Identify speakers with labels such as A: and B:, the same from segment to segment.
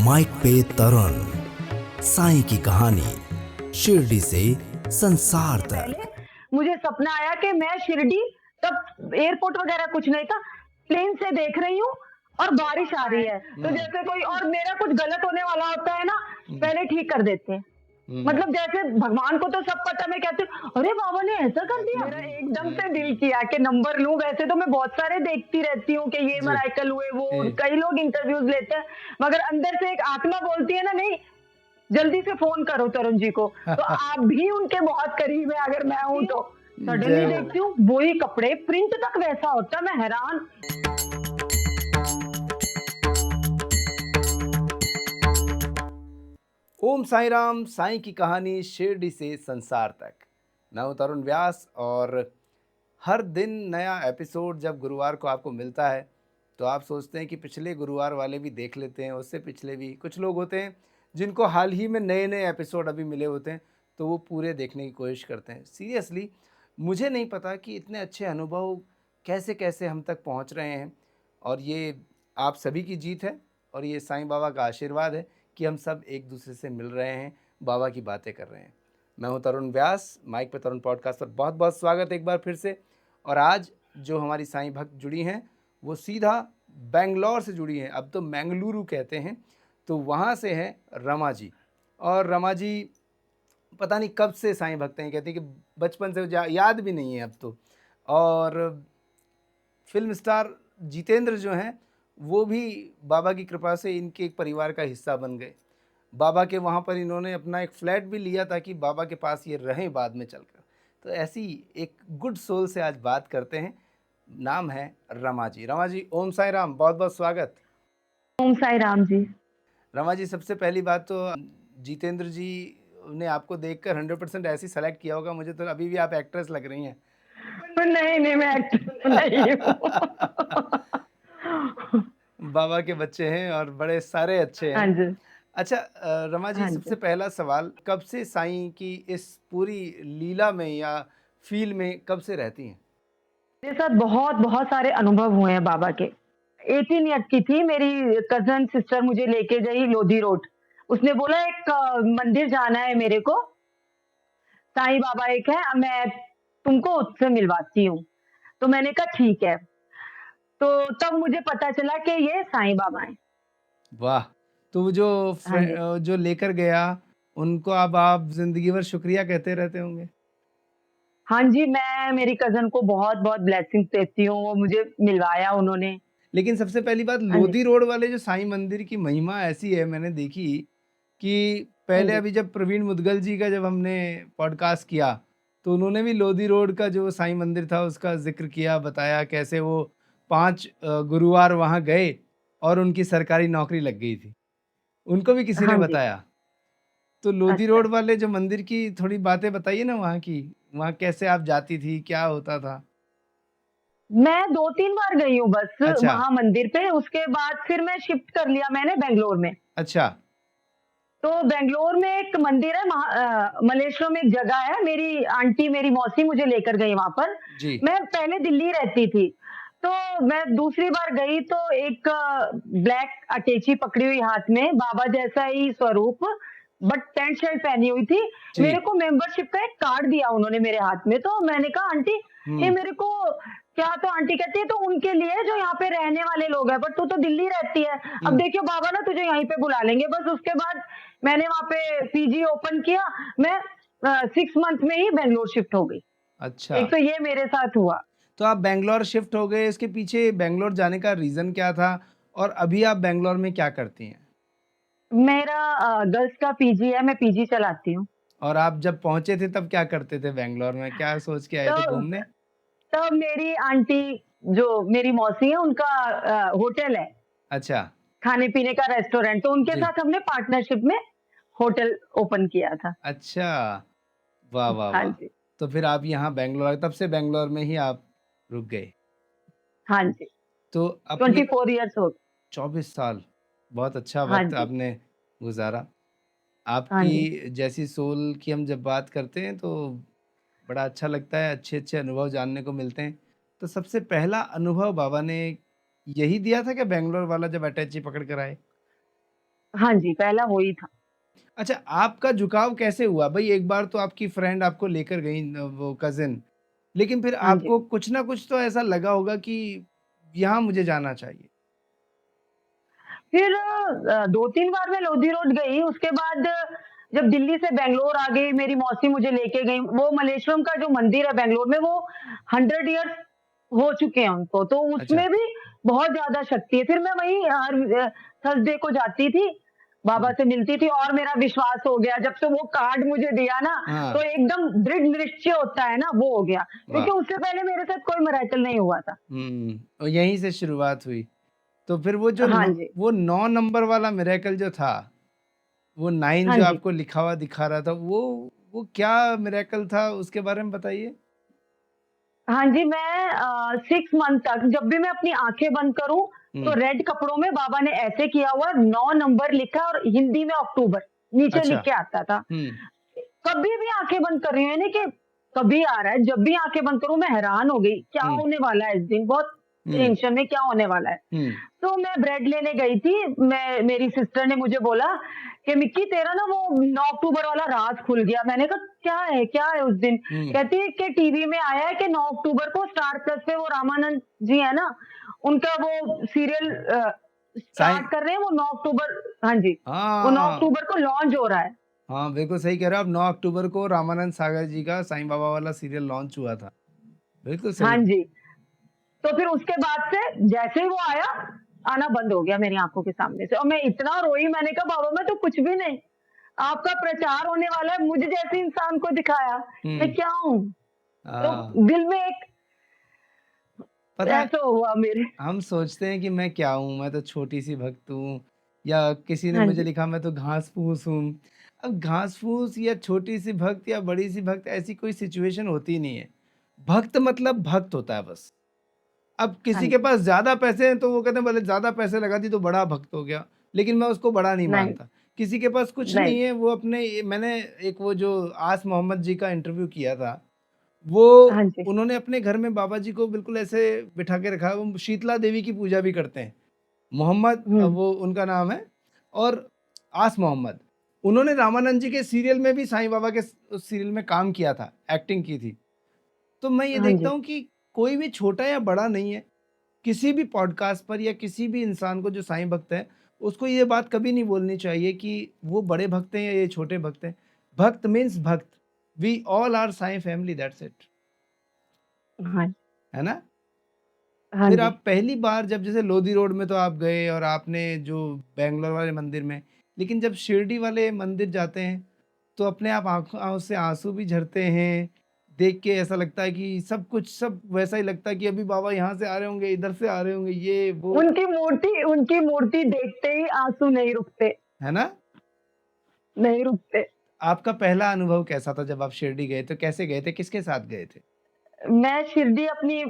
A: Mic पे तरुण, साईं की कहानी शिरडी से संसार तक।
B: मुझे सपना आया कि मैं शिरडी, तब एयरपोर्ट वगैरह कुछ नहीं था, प्लेन से देख रही हूँ और बारिश आ रही है। तो जैसे कोई और मेरा कुछ गलत होने वाला होता है ना, पहले ठीक कर देते हैं। मतलब जैसे भगवान को तो सब पता, मैं कहती हूँ अरे बाबा ने ऐसा कर दिया। मेरा एकदम से दिल किया कि नंबर लूं। वैसे तो मैं बहुत सारे देखती रहती हूँ कि ये मराइकल हुए, वो कई लोग इंटरव्यूज लेते हैं, मगर अंदर से एक आत्मा बोलती है ना, नहीं जल्दी से फोन करो तरुण जी को। तो आप भी उनके बहुत करीब है अगर मैं हूँ तो। सडनली देखती हूँ वही कपड़े, प्रिंट तक वैसा होता, मैं हैरान।
C: ओम साई राम, साईं की कहानी शिरडी से संसार तक। मैं हूं तरुण व्यास और हर दिन नया एपिसोड जब गुरुवार को आपको मिलता है तो आप सोचते हैं कि पिछले गुरुवार वाले भी देख लेते हैं, उससे पिछले भी। कुछ लोग होते हैं जिनको हाल ही में नए नए एपिसोड अभी मिले होते हैं तो वो पूरे देखने की कोशिश करते हैं। सीरियसली मुझे नहीं पता कि इतने अच्छे अनुभव कैसे कैसे हम तक पहुंच रहे हैं, और ये आप सभी की जीत है और ये साईं बाबा का आशीर्वाद है कि हम सब एक दूसरे से मिल रहे हैं, बाबा की बातें कर रहे हैं। मैं हूं तरुण व्यास, माइक पे तरुण पॉडकास्ट पर बहुत बहुत स्वागत एक बार फिर से। और आज जो हमारी साईं भक्त जुड़ी हैं वो सीधा बेंगलोर से जुड़ी हैं, अब तो मैंगलुरु कहते हैं, तो वहाँ से हैं रमा जी। और रमा जी पता नहीं कब से साईं भक्त हैं, कहती हैं कि बचपन से याद भी नहीं है अब तो। और फिल्म स्टार जितेंद्र जो हैं वो भी बाबा की कृपा से इनके एक परिवार का हिस्सा बन गए। बाबा के वहाँ पर इन्होंने अपना एक फ्लैट भी लिया ताकि बाबा के पास ये रहें बाद में चलकर। तो ऐसी एक गुड सोल से आज बात करते हैं। नाम है रमा जी। रमा जी ओम साई राम, बहुत बहुत स्वागत।
B: ओम साई राम जी।
C: रमा जी सबसे पहली बात तो जितेंद्र जी ने आपको देखकर 100% ऐसी सेलेक्ट किया होगा, मुझे तो अभी भी आप एक्ट्रेस लग रही हैं।
B: नहीं मैं एक्टर नहीं हूँ।
C: बाबा के बच्चे हैं और बड़े सारे अच्छे
B: हाँ
C: हैं।
B: जी।
C: अच्छा रमा जी,
B: हाँ
C: सबसे
B: जी।
C: पहला सवाल, कब से साईं की इस पूरी लीला में या फील में कब से रहती हैं?
B: मेरे साथ बहुत बहुत सारे अनुभव हुए हैं बाबा के। 18 ईयर्स की थी, मेरी कजन सिस्टर मुझे लेके गई लोधी रोड। उसने बोला एक मंदिर जाना है मेरे को, साईं बाबा एक है, मैं तुमको उससे मिलवाती हूँ। तो मैंने कहा ठीक है। तो तब मुझे पता चला कि ये साईं बाबा हैं।
C: वाह। तो वो जो
B: हाँ जी।
C: जो लेकर गया उनको अब आप जिंदगी भर शुक्रिया कहते रहते होंगे।
B: हाँ जी, मैं मेरी कज़न को बहुत-बहुत ब्लेसिंग्स देती हूँ, वो मुझे मिलवाया उन्होंने।
C: लेकिन सबसे पहली बात,
B: हाँ जी,
C: लोधी रोड वाले जो साईं मंदिर की महिमा ऐसी है, मैंने देखी कि
B: हाँ
C: पहले
B: जी,
C: अभी जब प्रवीण मुदगल जी का जब हमने पॉडकास्ट किया तो उन्होंने भी लोधी रोड का जो साईं मंदिर था उसका जिक्र किया, बताया कैसे वो 5 गुरुवार वहाँ गए और उनकी सरकारी नौकरी लग गई थी। उनको भी किसी ने
B: हाँ जी।
C: बताया। तो लोधी
B: अच्छा,
C: रोड वाले जो मंदिर की थोड़ी बातें बताइए ना वहाँ की। वहाँ कैसे आप जाती थी, क्या होता था?
B: मैं 2-3 बार गई हूँ बस
C: अच्छा,
B: वहाँ मंदिर पे, उसके बाद फिर मैं शिफ्ट कर लिया मैंने बैंगलोर में।
C: अच्छा।
B: तो बैंगलोर में एक मंदिर है, मल्लेश्वरम में एक जगह है, मेरी आंटी, मेरी मौसी मुझे लेकर गई वहाँ पर।
C: जी।
B: मैं पहले दिल्ली रहती थी, तो मैं दूसरी बार गई तो एक ब्लैक अटैची पकड़ी हुई हाथ में, बाबा जैसा ही स्वरूप, बट पैंट शर्ट पहनी हुई थी।
C: जी।
B: मेरे को मेंबरशिप का एक कार्ड दिया उन्होंने मेरे हाथ में, तो मैंने कहा आंटी ये
C: हुँ।
B: मेरे को क्या? तो आंटी कहती है तो उनके लिए जो यहाँ पे रहने वाले लोग हैं, बट तू तो दिल्ली रहती है। अब
C: हुँ।
B: देखियो बाबा ना तुझे यहीं पे बुला लेंगे। बस उसके बाद मैंने वहाँ पे पीजी ओपन किया। मैं 6 मंथ में ही बैंगलोर शिफ्ट हो गई।
C: अच्छा।
B: एक तो ये मेरे साथ हुआ।
C: तो आप बैंगलोर शिफ्ट हो गए, इसके पीछे बैंगलोर जाने का रीज़न क्या था? और अभी आप बैंगलोर में क्या करती हैं?
B: मेरा गर्ल्स का पीजी है, मैं पीजी चलाती हूँ।
C: और आप जब पहुँचे थे तब क्या करते थे बैंगलोर में? क्या सोच के आए
B: तो
C: थे घूमने?
B: तब मेरी आंटी, जो मेरी मौसी है, उनका होटल है,
C: अच्छा।
B: खाने-पीने का रेस्टोरेंट, तो उनके
C: जी।
B: साथ हमने पार्टनरशिप में होटल ओपन किया था।
C: अच्छा। वाह, वाह,
B: हाँ
C: वाह!
B: जी।
C: तो फिर आप यहाँ बैंगलोर आए, तब से बैंगलोर में ही आप रुक गए।
B: हाँ जी,
C: तो अपने
B: 24 इयर्स हो गए।
C: 24 साल, बहुत अच्छा
B: हाँ
C: वक़्त
B: जी,
C: आपने गुज़ारा।
B: हाँ जी।
C: आपकी जैसी सोल की हम जब बात करते हैं तो बड़ा अच्छा लगता है, अच्छे-अच्छे अनुभव जानने को मिलते हैं। तो सबसे पहला अनुभव बाबा ने यही दिया था क्या बैंगलोर वाला जब अटैची पकड़ कर आए?
B: हाँ जी, पहला हो ही था।
C: अच्छा, आपका झुकाव कैसे हुआ? भई एक बार तो आपकी फ्रेंड आपको लेकर गई वो कज़िन, लेकिन फिर
B: हाँ जी।
C: आपको कुछ ना कुछ तो ऐसा लगा होगा कि यहाँ मुझे जाना चाहिए?
B: फिर 2-3 बार मैं लोधी रोड गई, उसके बाद जब दिल्ली से बैंगलोर आ गई, मेरी मौसी मुझे लेके गई। वो मल्लेश्वरम का जो मंदिर है बैंगलोर में, वो 100 इयर्स हो चुके हैं उनको, तो
C: अच्छा।
B: उसमें भी बहुत ज़्यादा शक्ति है। फिर मैं वहीं हर थर्सडे को जाती थी, बाबा
C: हुँ।
B: से मिलती थी और मेरा विश्वास हो गया। जब से वो कार्ड मुझे दिया ना,
C: हाँ,
B: तो एकदम दृढ़ निश्चय होता है ना, वो हो गया। क्योंकि
C: वाह!
B: उससे पहले मेरे साथ कोई मिरेकल नहीं हुआ था।
C: और यहीं से शुरुआत हुई। तो फिर वो जो
B: हाँ
C: न
B: जी,
C: वो 9 नंबर वाला मिरेकल जो था, वो 9
B: हाँ
C: जो
B: जी।
C: आपको लिखा हुआ दिखा रहा था, वो क्या मिरेकल था उसके बारे में बताइए?
B: हाँ जी, मैं 6 मंथ तक जब भी मैं अपनी आँखें बंद करूँ, तो
C: हुँ,
B: रेड कपड़ों में बाबा ने ऐसे किया हुआ 9 नंबर लिखा और हिंदी में अक्टूबर, नीचे
C: अच्छा।
B: लिख के आता था।
C: हुँ,
B: कभी भी आँखें बंद कर रही हूँ, यानी कि कभी आ रहा है, जब भी आँखें बंद करूँ मैं हैरान हो गई, क्या
C: हुँ,
B: होने वाला है इस दिन? बहुत
C: हुँ,
B: टेंशन में क्या होने वाला है?
C: हुँ,
B: तो मैं ब्रेड लेने गई थी, मेरी सिस्टर ने मुझे बोला कि मिक्की तेरा ना वो 9 अक्टूबर वाला राज खुल गया। मैंने कहा क्या है? क्या है उस दिन?
C: हुँ।
B: कहती है कि टीवी में आया है कि 9 अक्टूबर को स्टार प्लस पे वो रामानंद जी है ना, उनका वो सीरियल
C: साईं
B: स्टार्ट कर रहे हैं वो 9 अक्टूबर। हाँ जी, वो 9
C: हाँ,
B: अक्टूबर को लॉन्च हो रहा है।
C: हाँ, बिल्कुल सही कह रहे हो आप। 9 अक्टूबर को रामानंद सागर जी का साईं बाबा वाला सीरियल लॉन्च हुआ था। बिल्कुल
B: हाँ
C: सही।
B: जी, तो फिर उसके बाद से जैसे ही वो आया, आना बंद हो गया मेरी आँखों के सामने से और मैं इतना रोई, मैंने कहा बाबा मैं तो कुछ भी नहीं, आपका प्रचार होने वाला है, मुझे जैसे इंसान को दिखाया, मैं
C: हुँ,
B: क्या हूँ?
C: हाँ,
B: तो दिल में एक
C: पता है
B: ऐसा हुआ मेरे।
C: हम सोचते हैं कि मैं क्या हूँ, मैं तो छोटी-सी भक्त हूँ या किसी ने
B: हाँ
C: मुझे
B: जी,
C: लिखा मैं तो घास-फूस हूँ। अब घास-फूस या छोटी-सी भक्त या बड़ी-सी भक्त ऐसी कोई सिचुएशन होती नहीं है। भक्त मतलब भक्त होता है बस। अब
B: हाँ
C: किसी के
B: जी,
C: पास ज़्यादा पैसे हैं तो वो कहते हैं भले ज़्यादा पैसे लगा दिए तो बड़ा भक्त हो गया, लेकिन मैं उसको बड़ा नहीं
B: नहीं,
C: मानता। किसी के पास कुछ
B: नहीं,
C: नहीं है वो अपने ये मैंने एक वो जो आस मोहम्मद जी का इंटरव्यू किया था, वो
B: हाँ जी,
C: उन्होंने अपने घर में बाबा जी को बिल्कुल ऐसे बिठा के रखा है, वो शीतला देवी की पूजा भी करते हैं। मोहम्मद
B: हुँ,
C: वो उनका नाम है और आस मोहम्मद। उन्होंने रामानंद जी के सीरियल में भी साईं बाबा के उस सीरियल में काम किया था, एक्टिंग की थी। तो मैं ये
B: हाँ
C: देखता
B: जी,
C: हूँ कि कोई भी छोटा या बड़ा नहीं है। किसी भी पॉडकास्ट पर या किसी भी इंसान को जो साईं भक्त है, उसको ये बात कभी नहीं बोलनी चाहिए कि वो बड़े भक्त हैं या ये छोटे भक्त हैं। भक्त मीन्स भक्त। We all are Sai family that's it.
B: हाँ,
C: है ना?
B: हाँ
C: फिर
B: जी,
C: आप पहली बार जब जैसे लोधी रोड में तो आप गए और आपने जो बैंगलोर वाले मंदिर में, लेकिन जब शिरडी वाले मंदिर जाते हैं, तो अपने आप आँखों से आँसू भी झरते हैं। देख के ऐसा लगता है कि सब कुछ सब वैसा ही लगता है कि अभी बाबा यहाँ से आ रहे होंगे, इधर से आ रहे होंगे, ये वो।
B: उनकी मूर्ति देखते ही आँसू नहीं रुकते,
C: है ना?
B: नहीं रुकते।
C: आपका पहला अनुभव कैसा था जब आप शिरडी गए तो कैसे गए थे? किसके साथ गए थे?
B: मैं शिरडी अपनी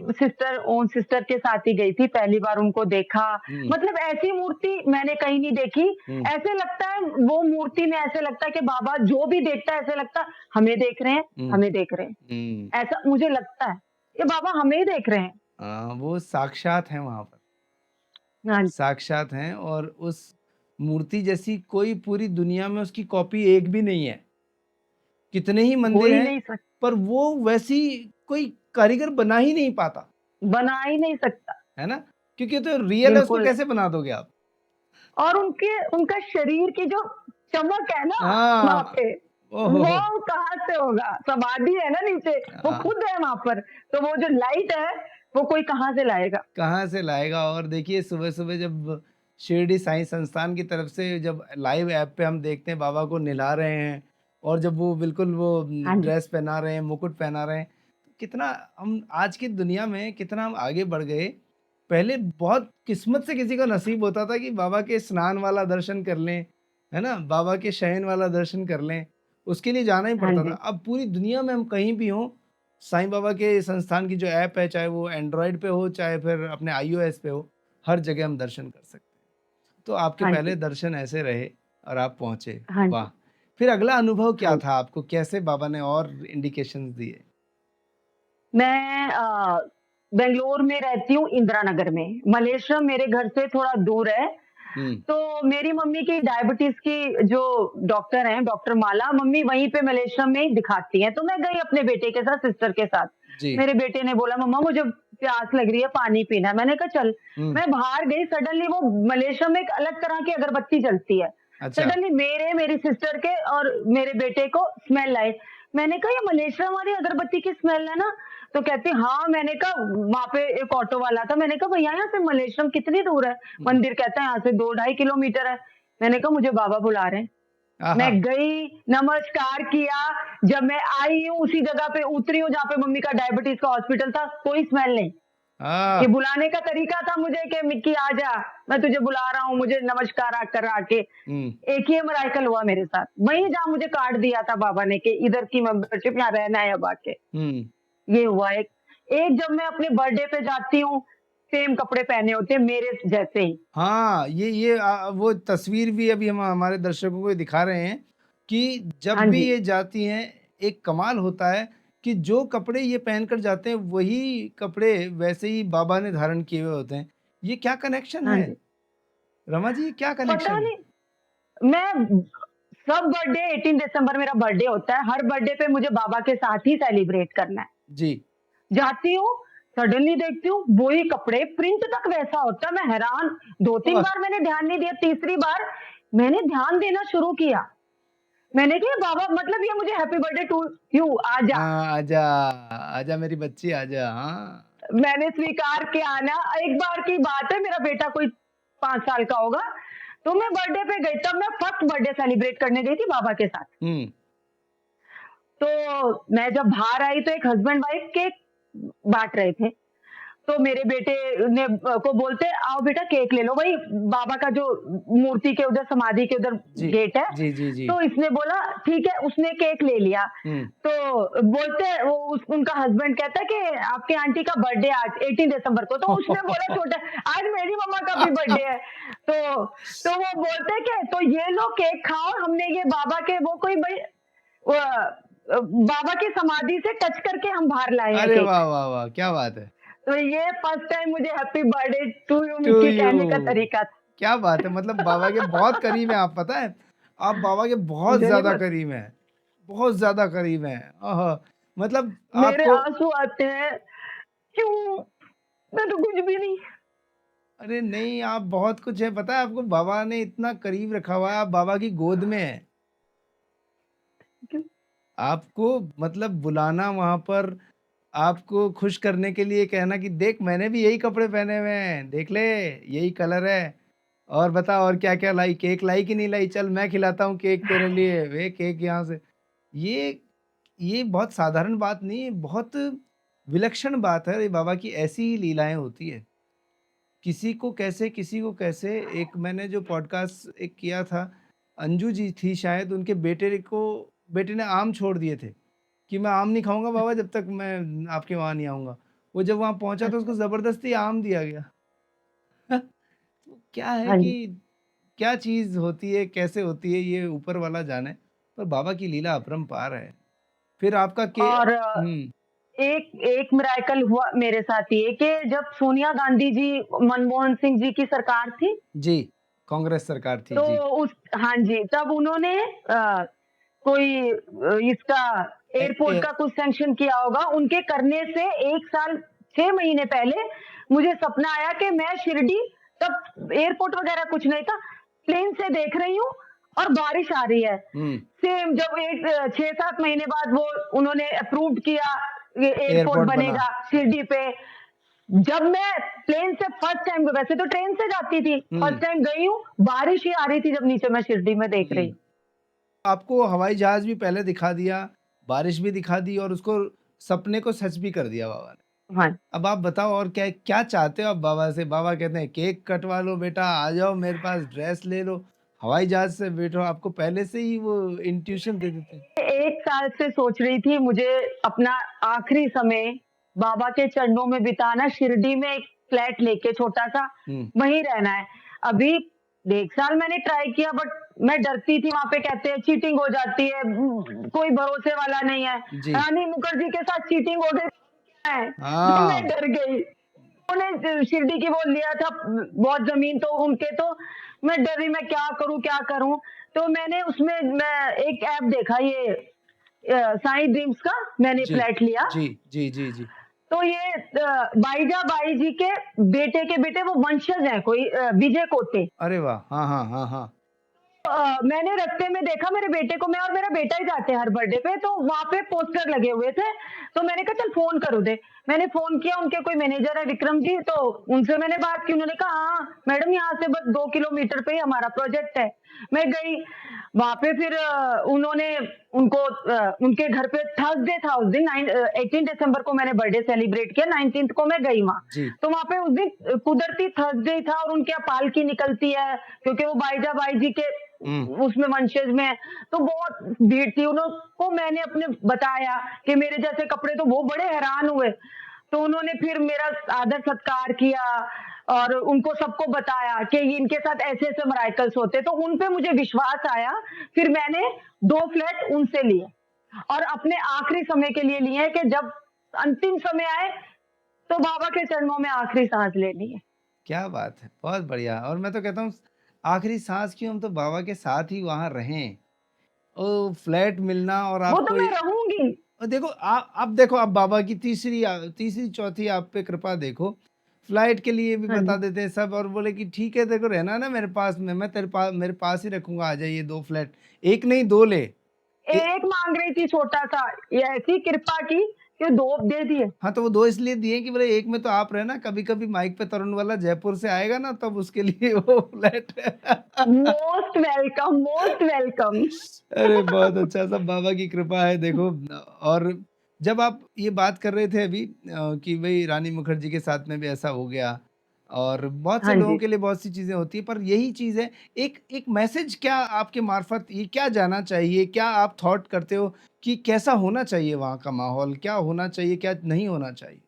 B: ओन सिस्टर के साथ ही गई थी, पहली बार उनको देखा।
C: हुँ,
B: मतलब ऐसी मूर्ति मैंने कहीं नहीं देखी।
C: हुँ,
B: ऐसे लगता है वो मूर्ति में ऐसे लगता है कि बाबा जो भी देखता है ऐसे लगता है हमें देख रहे हैं,
C: हुँ,
B: हमें देख रहे हैं।
C: हुँ।
B: ऐसा मुझे लगता है कि बाबा हमें ही देख रहे हैं।
C: वो साक्षात हैं वहाँ पर।
B: हाँ जी,
C: साक्षात हैं और उस मूर्ति जैसी कोई पूरी दुनिया में उसकी कॉपी एक भी नहीं है। कितने ही
B: हो
C: मंदिर
B: ही
C: हैं,
B: नहीं सक
C: पर वो वैसी कोई कारीगर बना ही नहीं पाता,
B: बना ही नहीं सकता।
C: है ना? क्योंकि ये तो रियल है, उसको
B: बिल्कुल।
C: कैसे बना दोगे आप?
B: और उनका शरीर की जो चमक है ना वहाँ
C: हाँ,
B: पे,
C: ओहो हो!
B: वो कहाँ से होगा? समाधि है ना नीचे, वो
C: हाँ,
B: खुद है वहाँ पर, तो वो जो लाइट है, वो कोई कहाँ से लाएगा?
C: कहाँ से लाएगा और देखिए सुबह-सुबह जब शिरडी साईं संस्थान की तरफ से जब लाइव ऐप पे हम देखते हैं बाबा को नहला रहे हैं और जब वो बिल्कुल वो
B: हाँ जी,
C: ड्रेस पहना रहे हैं, मुकुट पहना रहे हैं, तो कितना हम आज की दुनिया में कितना हम आगे बढ़ गए। पहले बहुत किस्मत से किसी को नसीब होता था कि बाबा के स्नान वाला दर्शन कर लें, है ना? बाबा के शयन वाला दर्शन कर लें, उसके लिए जाना ही
B: हाँ
C: पड़ता था।
B: जी,
C: अब पूरी दुनिया में हम कहीं भी हों, साईं बाबा के संस्थान की जो ऐप है, चाहे वो एंड्रॉयड पे हो, चाहे फिर अपने आईओएस पे हो, हर जगह हम दर्शन कर सकते हैं। तो आपके
B: हाँ
C: पहले
B: जी,
C: दर्शन ऐसे रहे और आप पहुँचे,
B: हाँ
C: वाह!
B: जी,
C: फिर अगला अनुभव
B: हाँ
C: क्या
B: जी।
C: था आपको? कैसे बाबा ने और इंडिकेशंस दिए?
B: मैं बैंगलोर में रहती हूँ इंदिरा नगर में, मल्लेश्वरम मेरे घर से थोड़ा दूर है। तो मेरी मम्मी की डायबिटीज की जो डॉक्टर हैं, डॉक्टर माला, मम्मी वहीं पे मलेशिया में ही दिखाती हैं। तो मैं गई अपने बेटे के साथ, सिस्टर के साथ।
C: जी।
B: मेरे बेटे ने बोला, मम्मा मुझे प्यास लग रही है, पानी पीना है। मैंने कहा चल। मैं बाहर गई, सडनली वो मलेशिया में एक अलग तरह की अगरबत्ती जलती है।
C: अच्छा।
B: सडनली मेरी सिस्टर के और मेरे बेटे को स्मेल आई। मैंने कहा ये मलेशिया वाली अगरबत्ती की स्मेल है ना? तो कहती हाँ। मैंने कहा वहां पे एक ऑटो वाला था, मैंने कहा भैया यहाँ से मलेशियम कितनी दूर है मंदिर? कहता है यहाँ से 2-2.5 किलोमीटर है। मैंने कहा मुझे बाबा बुला रहे हैं।
C: आहा।
B: मैं गई, नमस्कार किया। जब मैं आई हूँ उसी जगह पे उतरी हूँ जहाँ पे मम्मी का डायबिटीज का हॉस्पिटल था, कोई स्मेल नहीं। ये बुलाने का तरीका था मुझे कि मिक्की आजा, मैं तुझे बुला रहा हूँ, मुझे नमस्कार कर आके। एक ही मिराकल हुआ मेरे साथ, वहीं जहाँ मुझे कार्ड दिया था बाबा ने कि इधर की मेंबरशिप, यहाँ रहना है अब आके। ये हुआ एक जब मैं अपने बर्थडे पे जाती हूँ, सेम कपड़े पहने होते हैं मेरे जैसे ही।
C: हाँ, ये वो तस्वीर भी अभी हम हमारे दर्शकों को दिखा रहे हैं कि जब
B: हाँ
C: भी
B: जी।
C: ये जाती हैं, एक कमाल होता है कि जो कपड़े ये पहनकर जाते हैं वही कपड़े वैसे ही बाबा ने धारण किए हुए होते हैं। ये क्या कनेक्शन
B: हाँ
C: है
B: जी।
C: रमा जी, ये क्या
B: पता
C: कनेक्शन है?
B: नहीं, मैं सब बर्थडे 18 दिसंबर मेरा बर्थडे होता है, हर बर्थडे पे मुझे बाबा के साथ ही सेलिब्रेट करना है।
C: जी।
B: जाती हूँ, सडनली देखती हूँ वही कपड़े, प्रिंट तक वैसा होता है। मैं हैरान, 2-3
C: वाह!
B: बार मैंने ध्यान नहीं दिया, तीसरी बार मैंने ध्यान देना शुरू किया। मैंने कहा बाबा मतलब ये मुझे हैप्पी बर्थडे टू यू, आजा।
C: हाँ, आजा, आजा मेरी बच्ची आजा। हाँ।
B: मैंने स्वीकार किया ना। एक बार की बात है, मेरा बेटा कोई 5 साल का होगा, तो मैं बर्थडे पे गई, तब मैं फर्स्ट बर्थडे सेलिब्रेट करने गई थी बाबा के साथ। तो मैं जब बाहर आई तो एक हस्बैंड वाइफ केक बांट रहे थे। तो मेरे बेटे ने को बोलते आओ बेटा केक ले लो, वही बाबा का जो मूर्ति के उधर, समाधि के उधर
C: जी,
B: गेट है।
C: जी, जी, जी।
B: तो इसने बोला ठीक है, उसने केक ले लिया। तो बोलते उनका हस्बैंड कहता है कि आपके आंटी का बर्थडे आज 18 दिसंबर को। तो उसने बोला छोटा, आज मेरी मम्मा का भी बर्थडे है। तो वो बोलते कि तो ये लो केक खाओ, हमने ये बाबा के वो कोई बाबा की समाधि से टच करके हम बाहर लाए हैं
C: अरे
B: केक।
C: वाह वाह वाह, क्या बात है।
B: तो ये फर्स्ट टाइम मुझे happy birthday to you
C: to
B: Mickey कहने का
C: यू,
B: तरीका था।
C: क्या बात है। मतलब बाबा के बहुत करीब हैं आप, पता है? आप बाबा के बहुत
B: मुझे नहीं
C: ज्यादा
B: पता,
C: करीब हैं, बहुत ज्यादा करीब हैं। मतलब
B: मेरे
C: आपको,
B: आंसू आते हैं। क्यों? मैं तो कुछ भी नहीं।
C: अरे नहीं, आप बहुत कुछ है। पता है आपको, बाबा ने इतना करीब रखा हुआ है, आप बाबा की गोद में है।
B: क्यों?
C: आपको मतलब बुलाना वहां पर, आपको खुश करने के लिए कहना कि देख मैंने भी यही कपड़े पहने हुए हैं, देख ले यही कलर है, और बता और क्या क्या लाई, केक लाई कि नहीं लाई, चल मैं खिलाता हूँ केक तेरे लिए, वे केक यहाँ से। ये ये बहुत साधारण बात नहीं है, बहुत विलक्षण बात है। ये बाबा की ऐसी ही लीलाएं होती है, किसी को कैसे किसी को कैसे। एक मैंने जो पॉडकास्ट एक किया था, अंजू जी थी शायद, उनके बेटे ने आम छोड़ दिए थे कि मैं आम नहीं खाऊंगा बाबा जब तक मैं आपके वहां नहीं आऊंगा। वो जब वहां पहुंचा तो उसको
B: अच्छा।
C: जबरदस्ती आम दिया गया। तो क्या है
B: हाँ
C: कि
B: जी।
C: क्या चीज होती है, कैसे होती है, ये ऊपर वाला जाने, पर बाबा की लीला अपरंपार है। फिर आपका के
B: और एक एक मिराकल हुआ मेरे साथ ये कि जब सोनिया गांधी जी, मनमोहन सिंह जी की सरकार थी,
C: जी, कांग्रेस सरकार थी
B: तो
C: जी।
B: हाँ जी, तब उन्होंने कोई इसका एयरपोर्ट का कुछ सैंक्शन किया होगा। उनके करने से 1 साल 6 महीने पहले मुझे सपना आया कि मैं शिरडी, तब एयरपोर्ट वगैरह कुछ नहीं था, प्लेन से देख रही हूँ और बारिश आ रही है। सेम जब 6-7 महीने बाद वो उन्होंने अप्रूव किया, ये एयरपोर्ट
C: एयरपोर्ट बना।
B: बनेगा शिरडी पे। जब मैं प्लेन से फर्स्ट टाइम, वैसे तो ट्रेन से जाती थी, फर्स्ट टाइम गई हूँ, बारिश ही आ रही थी जब नीचे मैं शिरडी में देख रही।
C: आपको हवाई जहाज भी पहले दिखा दिया, बारिश भी दिखा दी, और उसको सपने को सच भी कर दिया बाबा ने।
B: हाँ।
C: अब आप बताओ और क्या क्या चाहते हो आप बाबा से? बाबा कहते हैं केक कटवा लो बेटा, आ जाओ मेरे पास, ड्रेस ले लो, हवाई जहाज से बैठो, आपको पहले से ही वो इंट्यूशन दे देते हैं।
B: 1 साल से सोच रही थी मुझे अपना आखिरी समय बाबा के चरणों में बिताना, शिरडी में एक फ्लैट लेके छोटा सा वहीं रहना है। अभी 1 साल मैंने ट्राई किया, बट मैं डरती थी, वहां पे कहते हैं चीटिंग हो जाती है, कोई भरोसे वाला नहीं है।
C: जी।
B: रानी मुखर्जी के साथ चीटिंग हो गई है, तो
C: हाँ,
B: मैं डर गई। उन्होंने शिरडी की वो लिया था बहुत जमीन, तो उनके तो मैं डरी, मैं क्या करूं। तो मैंने उसमें मैं एक ऐप देखा, ये साई ड्रीम्स का, मैंने
C: जी
B: फ्लैट लिया।
C: जी जी जी जी।
B: तो ये बाईजा बाई जी के बेटे वो वंशज हैं, कोई विजय कोटे।
C: अरे वाह, हाँ हाँ हाँ हाँ।
B: मैंने रास्ते में देखा मेरे बेटे को, मैं और मेरा बेटा ही जाते हैं हर बर्थडे पे, तो वहां पे पोस्टर लगे हुए थे। तो मैंने कहा चल फोन करो दे। मैंने फोन किया, उनके कोई मैनेजर है विक्रम जी, तो उनसे मैंने बात की। उन्होंने कहा हाँ मैडम, यहाँ से बस 2 किलोमीटर पे ही हमारा प्रोजेक्ट है। मैं गई वहां पे, फिर उन्होंने उनको उनके घर पे थर्सडे था उस दिन, 18 दिसंबर को मैंने बर्थडे सेलिब्रेट किया, 19 को मैं गई वहां।
C: जी
B: तो वहां पे उस दिन कुदरती थर्सडे था, और उनके यहाँ पालकी निकलती है, क्योंकि वो बाईजा बाई जी के उसमें वंशज में। तो बहुत भीड़ थी। उनको मैंने अपने बताया कि मेरे जैसे कपड़े, तो वो बड़े हैरान हुए। तो उन्होंने फिर मेरा आदर सत्कार किया, और उनको सबको बताया कि इनके साथ ऐसे ऐसे मराइकल्स होते। तो उन पे मुझे विश्वास आया। फिर मैंने 2 फ्लैट उनसे लिए, और अपने आखिरी समय के लिए लिए कि जब अंतिम समय आए तो बाबा के चरणों में आखिरी सांस लेनी है।
C: क्या बात है, बहुत बढ़िया। और मैं तो कहता हूँ आखिरी सांस क्यों, हम तो बाबा के साथ ही वहां रहें। ओ फ्लैट मिलना और
B: वो तो
C: आपको
B: मैं रहूंगी।
C: और देखो आप देखो, आप बाबा की तीसरी चौथी आप पे कृपा देखो। फ्लाइट के लिए भी
B: हाँ
C: बता
B: जी।
C: देते हैं सब, और बोले कि ठीक है देखो रहना ना मेरे पास में, मैं तेरे पास मेरे पास ही रखूंगा, आ जाइए 2 फ्लैट, एक नहीं 2 ले।
B: एक मांग रही थी छोटा सा, ये ऐसी कृपा की कि 2 दे दिए।
C: हाँ, तो वो 2 इसलिए दिए कि बोले एक में तो आप रहना, कभी-कभी माइक पे तरुण वाला जयपुर से आएगा ना, तब उसके लिए वो flat
B: most welcome, most welcome.
C: अरे बहुत अच्छा, सब बाबा की कृपा है देखो। और जब आप ये बात कर रहे थे अभी कि भई रानी मुखर्जी के साथ में भी ऐसा हो गया, और बहुत से
B: हाँ
C: लोगों
B: जी।
C: के लिए बहुत सी चीज़ें होती हैं, पर यही चीज़ है, एक एक मैसेज क्या आपके मार्फत ये क्या जाना चाहिए? क्या आप थॉट करते हो कि कैसा होना चाहिए वहाँ का माहौल? क्या होना चाहिए, क्या नहीं होना चाहिए?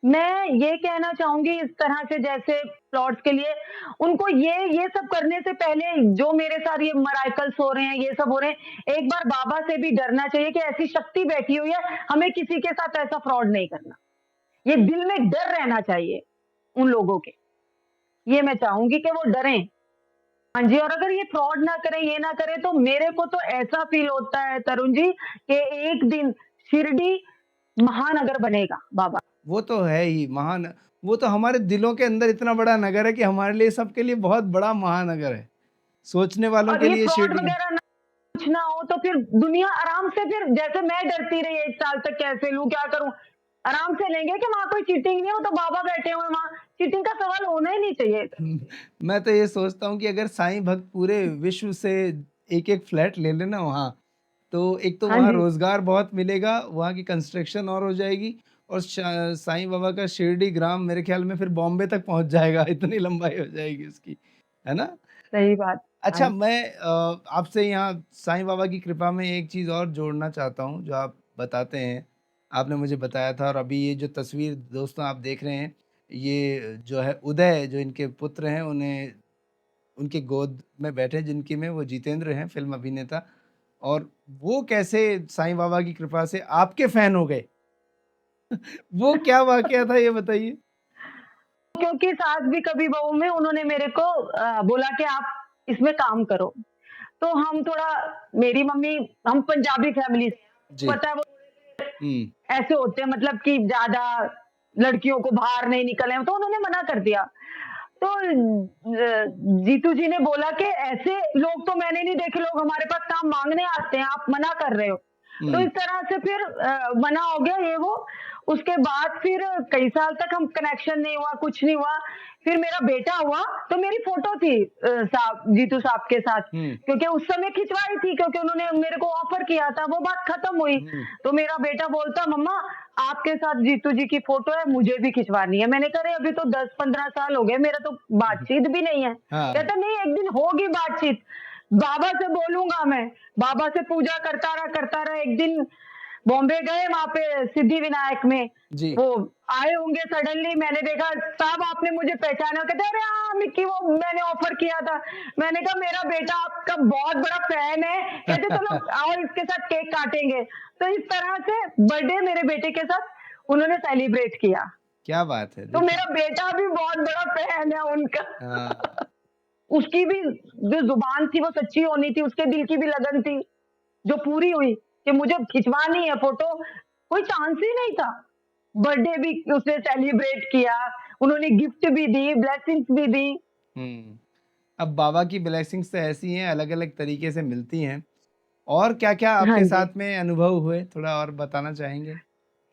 B: मैं ये कहना चाहूंगी इस तरह से, जैसे प्लॉट्स के लिए उनको ये सब करने से पहले, जो मेरे साथ ये मराइकल्स हो रहे हैं, ये सब हो रहे हैं, एक बार बाबा से भी डरना चाहिए कि ऐसी शक्ति बैठी हुई है, हमें किसी के साथ ऐसा फ्रॉड नहीं करना। ये दिल में डर रहना चाहिए उन लोगों के। ये मैं चाहूंगी कि वो डरें। हाँ जी, और अगर ये फ्रॉड ना करें, ये ना करें, तो मेरे को तो ऐसा फील होता है तरुण जी कि एक दिन शिरडी महानगर बनेगा बाबा।
C: वो तो है ही महान, वो तो हमारे दिलों के अंदर इतना बड़ा नगर है कि हमारे लिए, सबके लिए बहुत बड़ा महानगर है। सोचने वालों
B: और
C: के
B: ये
C: लिए
B: फ्रॉड
C: शिरडी।
B: वगैरह ना, कुछ ना हो तो फिर दुनिया आराम से, फिर जैसे मैं डरती रही 1 साल तक, कैसे लूं, क्या करूं, आराम से लेंगे कि वहां कोई चीटिंग नहीं हो, तो बाबा बैठे हुए वहां, चीटिंग का सवाल होना ही नहीं चाहिए।
C: हुँ, मैं तो ये सोचता हूँ कि अगर साईं भक्त पूरे विश्व से एक-एक फ्लैट ले लें ना वहाँ, तो एक तो
B: हाँ
C: वहाँ
B: जी।
C: रोज़गार बहुत मिलेगा, वहाँ की कंस्ट्रक्शन और हो जाएगी, और साईं बाबा का शिरडी ग्राम मेरे ख़्याल में फिर बॉम्बे तक पहुँच जाएगा, इतनी लंबाई हो जाएगी उसकी, है ना?
B: सही बात। हाँ
C: अच्छा,
B: जी।
C: मैं आपसे यहाँ साईं बाबा की कृपा में एक चीज़ और जोड़ना चाहता हूँ, जो आप बताते हैं। आपने मुझे बताया था, और अभी ये जो तस्वीर दोस्तों आप देख रहे हैं, ये जो है उदय, जो इनके पुत्र हैं, उन्हें उनकी गोद में बैठे, जिनकी में वो जितेंद्र हैं, फ़िल्म अभिनेता, और वो कैसे साईं बाबा की कृपा से आपके फ़ैन हो गए? वो क्या वाक़या था, ये बताइए?
B: क्योंकि सास भी कभी बहू में उन्होंने मेरे को बोला कि आप इसमें काम करो। तो हम थोड़ा, मेरी मम्मी, हम पंजाबी फैमिली से,
C: जी।
B: पता है वो
C: हुँ,
B: ऐसे होते हैं, मतलब कि ज्यादा लड़कियों को बाहर नहीं निकले, तो उन्होंने मना कर दिया। तो जीतू जी ने बोला कि ऐसे लोग तो मैंने नहीं देखे, लोग हमारे पास काम मांगने आते हैं, आप मना कर रहे हो। तो
C: हुँ,
B: इस तरह से फिर मना हो गया ये वो। उसके बाद फिर कई साल तक हम कनेक्शन नहीं हुआ, कुछ नहीं हुआ। फिर मेरा बेटा हुआ, तो मेरी फोटो थी जीतू साहब के साथ,
C: हुँ,
B: क्योंकि उस समय खिंचवाई थी, क्योंकि उन्होंने मेरे को ऑफर किया था, वो बात खत्म हुई।
C: हुँ,
B: तो मेरा बेटा बोलता मम्मा आपके साथ जीतू जी की फोटो है, मुझे भी खिंचवानी है। मैंने कहा अरे अभी तो 10-15 साल हो गए, मेरा तो बातचीत भी नहीं है।
C: हाँ,
B: कहता नहीं, एक दिन होगी बातचीत, बाबा से बोलूंगा मैं। बाबा से पूजा करता रहा। एक दिन बॉम्बे गए, वहां पे सिद्धि विनायक में
C: जी।
B: वो आए होंगे, सडनली मैंने देखा, साहब आपने मुझे पहचाना? कहते अरे हाँ मिक्की, वो मैंने ऑफर किया था। मैंने कहा मेरा बेटा आपका बहुत बड़ा फैन है। कहते चलो आओ इसके साथ केक काटेंगे। तो इस तरह से बर्थडे मेरे बेटे के साथ उन्होंने सेलिब्रेट किया।
C: क्या बात है,
B: तो
C: देखिए।
B: मेरा बेटा भी बहुत बड़ा फैन है उनका।
C: हाँ।
B: उसकी भी जो जुबान थी वो सच्ची होनी थी, उसके दिल की भी लगन थी, जो पूरी हुई कि मुझे खिंचवानी है फोटो, कोई चांस ही नहीं था। बर्थडे भी उसने सेलिब्रेट किया, उन्होंने गिफ्ट भी दी, ब्लेसिंग्स भी दी।
C: हुँ। अब बाबा की ब्लेसिंग्स तो ऐसी हैं, अलग-अलग तरीके से मिलती हैं। और क्या-क्या
B: हाँ
C: आपके
B: जी।
C: साथ में अनुभव हुए? थोड़ा और बताना चाहेंगे?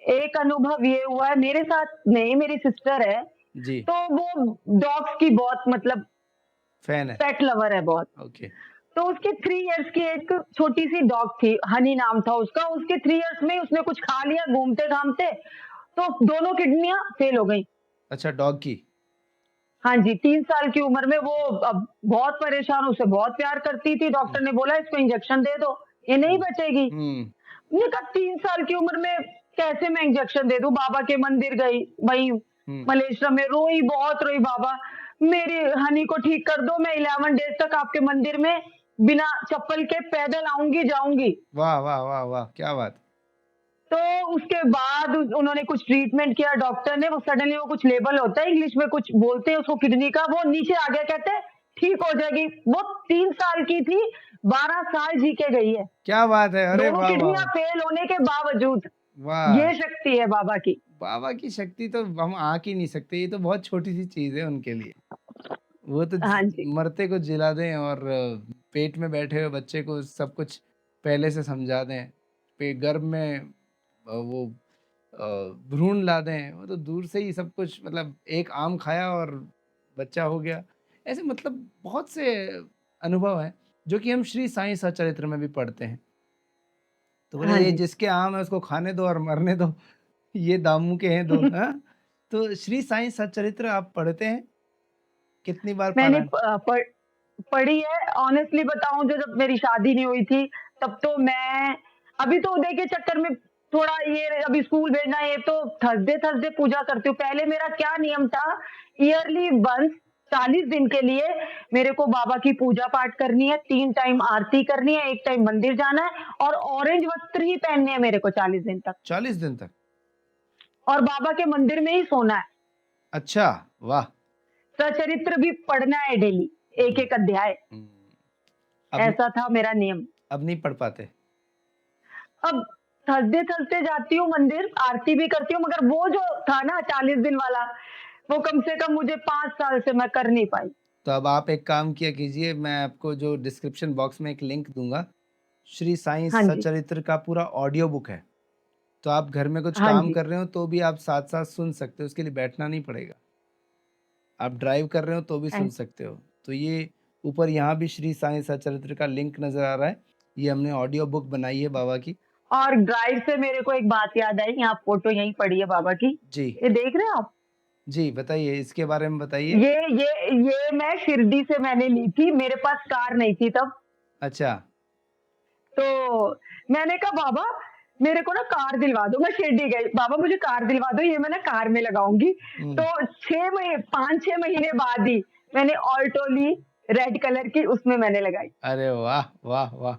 B: एक अनुभव ये हुआ है मेरे साथ नहीं, मेरी सिस्टर है,
C: जी,
B: तो वो डॉग्स की बहुत मतलब
C: फ़ैन है।
B: पेट लवर है बहुत।
C: ओके।
B: तो उसके 3 इयर्स की एक छोटी-सी डॉग थी, हनी नाम था उसका। उसके 3 इयर्स में उसने कुछ खा लिया घूमते-घामते, तो दोनों किडनियाँ फेल हो गईं।
C: अच्छा, डॉग की।
B: हाँ जी, 3 साल की उम्र में वो अब बहुत परेशान, उससे बहुत प्यार करती थी।
C: हुँ,
B: डॉक्टर ने बोला इसको इंजेक्शन दे दो, ये नहीं
C: हुँ,
B: बचेगी।
C: हुँ,
B: मैंने कहा 3 साल की उम्र में कैसे मैं इंजेक्शन दे दूँ? बाबा के मंदिर गई, वहीं
C: हुँ।
B: मलेश्वर में रोई, बहुत रोई, बाबा मेरी हनी को ठीक कर दो, मैं 11 डेज़ तक आपके मंदिर में बिना चप्पल के पैदल आऊँगी, जाऊँगी।
C: वाह, वाह, वाह, वाह! क्या बात!
B: तो उसके बाद उन्होंने कुछ ट्रीटमेंट किया डॉक्टर ने, वो सडनली वो कुछ लेबल होता है इंग्लिश में कुछ बोलते हैं उसको किडनी का, वो नीचे आ गया, कहते हैं ठीक हो जाएगी। वो 3 साल की थी, 12 साल जी के गई है।
C: क्या बात है! अरे
B: दोनों
C: वाह, वाह,
B: किडनियाँ
C: वाह!
B: फेल होने के बावजूद।
C: वाह!
B: ये शक्ति है बाबा की।
C: बाबा की शक्ति तो हम आँक ही नहीं सकते, ये तो बहुत छोटी-सी चीज़ है उनके लिए। वो तो
B: हाँ जी,
C: मरते को जिला दें और पेट में बैठे हुए बच्चे को सब कुछ पहले से समझा दें। गर्भ में वो भ्रूण ला दें, वो तो दूर से ही सब कुछ मतलब एक आम खाया और बच्चा हो गया। ऐसे मतलब बहुत से अनुभव हैं, जो कि हम श्री साईं सच्चरित्र में भी पढ़ते हैं। तो बोले
B: हाँ
C: ये
B: जी।
C: जिसके आम है उसको खाने दो और मरने दो, ये दामू के हैं 2 हाँ? तो श्री साईं सच्चरित्र आप पढ़ते हैं? कितनी बार
B: मैंने
C: पारायण?
B: पढ़ी है, ऑनेस्टली बताऊँ जो जब मेरी शादी नहीं हुई थी, तब तो मैं अभी तो उदय के चक्कर में थोड़ा ये अभी स्कूल भेजना है, ये तो थर्सडे पूजा करती हूँ। पहले मेरा क्या नियम था, ईयरली वन्स 40 दिन के लिए मेरे को बाबा की पूजा पाठ करनी है, 3 टाइम आरती करनी है, 1 टाइम मंदिर जाना है और ऑरेंज वस्त्र ही पहनने हैं मेरे को 40 दिन तक
C: 40 दिन तक?
B: और बाबा के मंदिर में ही सोना है।
C: अच्छा, वाह!
B: सचरित्र भी पढ़ना है डेली,
C: हुँ,
B: एक-एक अध्याय,
C: हुँ। अब
B: ऐसा था मेरा नियम।
C: अब नहीं पढ़ पाते?
B: अब थर्सडे जाती हूँ मंदिर, आरती भी करती हूँ, मगर वो जो था ना 40 दिन वाला, वो कम से कम मुझे 5 साल से मैं कर नहीं पाई।
C: तो अब आप एक काम किया कीजिए, मैं आपको जो डिस्क्रिप्शन बॉक्स में एक लिंक दूँगा, श्री साईं
B: हाँ जी,
C: सच्चरित्र का पूरा ऑडियो बुक है। तो आप घर में कुछ
B: हाँ
C: काम
B: जी,
C: कर रहे हो तो भी आप साथ-साथ सुन सकते हो, उसके लिए बैठना नहीं पड़ेगा। आप ड्राइव कर रहे हो तो भी सुन
B: थैंक
C: सकते हो। तो ये ऊपर यहाँ भी श्री साईं सच्चरित्र का लिंक नज़र आ रहा है। ये हमने ऑडियो बुक बनाई है बाबा की।
B: और ड्राइव से मेरे को एक बात याद आई, यहाँ फ़ोटो यहीं पड़ी है बाबा की।
C: जी,
B: ये देख रहे हैं आप?
C: जी बताइए इसके बारे में बताइए।
B: ये मैं शिरडी से मैंने ली थी, मेरे पास कार नहीं थी तब।
C: अच्छा,
B: तो मैंने कहा बाबा मेरे को ना कार दिलवा दो, मैं शिरडी गई, बाबा मुझे कार दिलवा दो, ये मैं ना कार में लगाऊंगी।
C: हुँ।
B: तो 5-6 महीने बाद ही मैंने ऑल्टो ली, रेड कलर की, उसमें मैंने लगाई।
C: अरे वाह! वाह, वाह!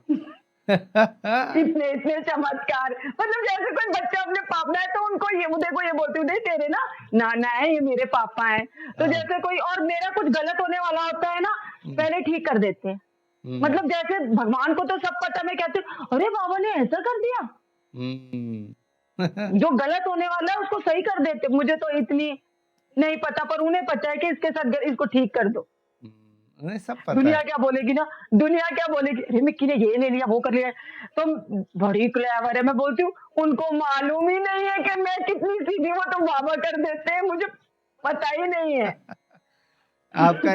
B: इतने इतने चमत्कार, मतलब जैसे कोई बच्चा अपने पापा है तो उनको ये, वो देखो ये बोलती हूँ, नहीं तेरे ना नाना है, ये मेरे पापा हैं। तो
C: हाँ,
B: जैसे कोई और मेरा कुछ गलत होने वाला होता है ना,
C: हुँ,
B: पहले ठीक कर देते हैं।
C: हुँ,
B: मतलब जैसे भगवान को तो सब पता, मैं कहती हूँ अरे बाबा ने ऐसा कर दिया,
C: हुँ।
B: जो गलत होने वाला है उसको सही कर देते। मुझे तो इतनी नहीं पता, पर उन्हें पता है कि इसके साथ इसको ठीक कर दो।
C: हुँ, उन्हें सब पता
B: दुनिया
C: है।
B: क्या बोलेगी ना, दुनिया क्या बोलेगी, अरे मिक्की ने ये ले लिया, वो कर लिया। तो बड़ी क्लेवर है, मैं बोलती हूँ उनको मालूम ही नहीं है कि मैं कितनी सीधी, वो तो बाबा कर देते हैं, मुझे पता ही नहीं है।
C: आपका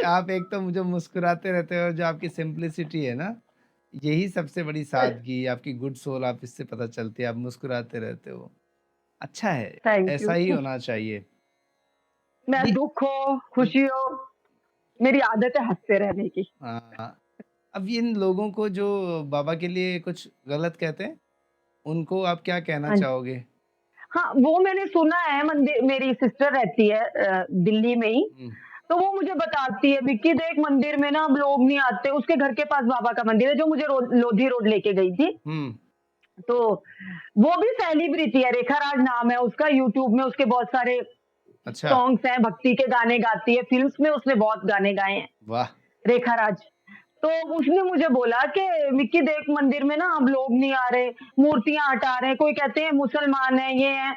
C: आप एक तो मुझे मुस्कुराते रहते हो, जो आपकी सिम्प्लिसिटी है ना, यही सबसे बड़ी सादगी, आपकी गुड सोल आप इससे पता चलती है, आप मुस्कुराते रहते हो। अच्छा है,
B: थैंक
C: ऐसा
B: यू।
C: ही होना चाहिए।
B: मैं
C: ये
B: दुख हो खुशी हो, मेरी आदत है हंसते रहने की।
C: हाँ, अब इन लोगों को जो बाबा के लिए कुछ गलत कहते हैं, उनको आप क्या कहना
B: हाँ
C: चाहोगे?
B: हाँ, वो मैंने सुना है, मंदिर मेरी सिस्टर रहती है दिल्ली में ही,
C: हुँ,
B: तो वो मुझे बताती है विक्की देख मंदिर में ना अब लोग नहीं आते, उसके घर के पास बाबा का मंदिर है, जो मुझे लोधी रोड लेके गई थी।
C: हुँ,
B: तो वो भी सेलिब्रिटी है, रेखा राज नाम है उसका, यूट्यूब में उसके बहुत सारे
C: अच्छा,
B: सॉन्ग्स हैं, भक्ति के गाने गाती है, फिल्म्स में उसने बहुत गाने गाए हैं,
C: वाह!
B: रेखा राज। तो उसने मुझे बोला कि विक्की देख मंदिर में ना अब लोग नहीं आ रहे, मूर्तियां हटा रहे हैं, कोई कहते हैं मुसलमान है, ये है।